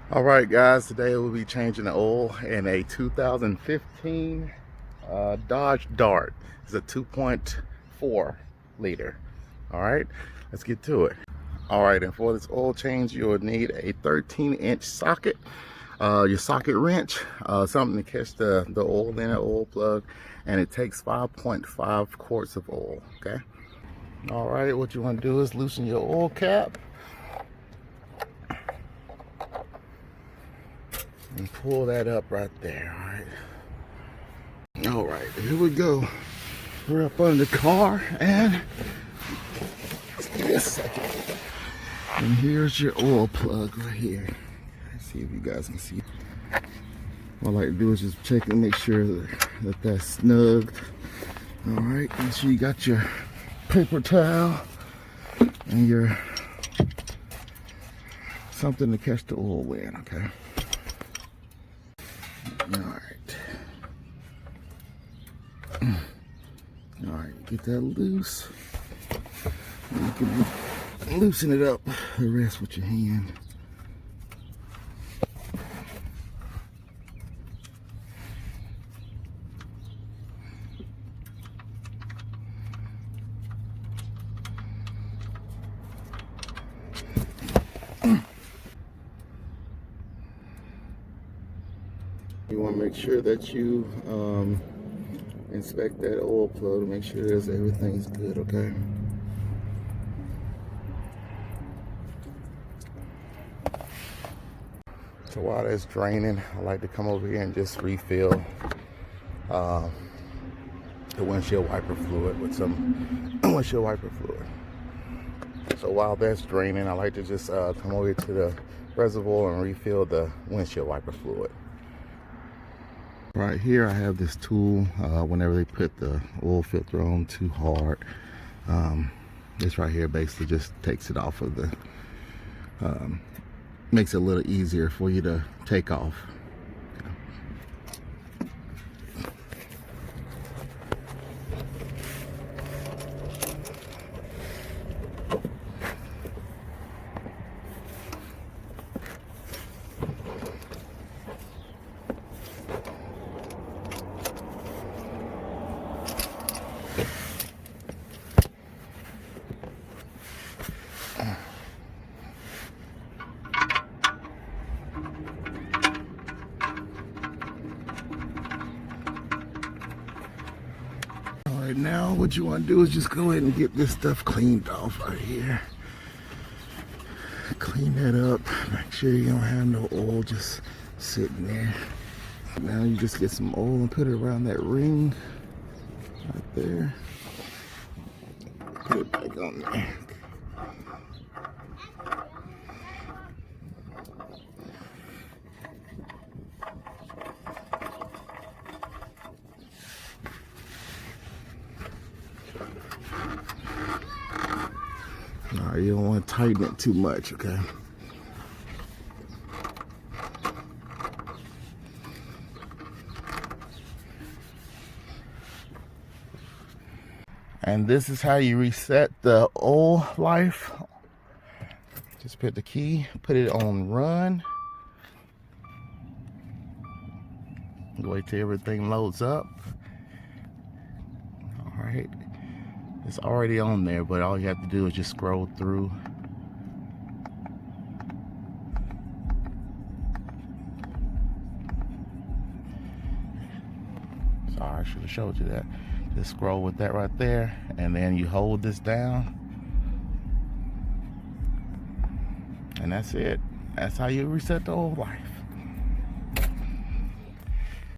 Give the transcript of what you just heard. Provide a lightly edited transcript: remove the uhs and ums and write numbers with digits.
All right, guys, today we'll be changing the oil in a 2015 Dodge Dart. It's a 2.4 liter. All right, let's get to it. All right, and for this oil change, you'll need a 13-inch socket, your socket wrench, something to catch the oil in an oil plug, and it takes 5.5 quarts of oil, okay? All right, what you want to do is loosen your oil cap and pull that up right there. All right, here we go. We're up under the car, and give me a second. And here's your oil plug right here. Let's see if you guys can see. All I like to do is just check and make sure that that's snugged. All right, make sure you got your paper towel and your something to catch the oil in, okay? All right, get that loose. You can loosen it up the rest with your hand. You want to make sure that you inspect that oil plug to make sure that everything's good, okay? So while that's draining, I like to come over here and just refill the windshield wiper fluid with some windshield wiper fluid. So while that's draining, I like to just come over here to the reservoir and refill the windshield wiper fluid. Right here I have this tool. Whenever they put the oil filter on too hard, this right here basically just takes it off of the makes it a little easier for you to take off. Right now, what you want to do is just go ahead and get this stuff cleaned off right here. Clean that up. Make sure you don't have no oil just sitting there. Now you just get some oil and put it around that ring right there. Put it back on there. Alright, you don't want to tighten it too much, okay? And this is how you reset the oil life. Just put the key, put it on run. Wait till everything loads up. All right. It's already on there, but all you have to do is just scroll through. Sorry, I should have showed you that. Just scroll with that right there, and then you hold this down. And that's it. That's how you reset the oil life.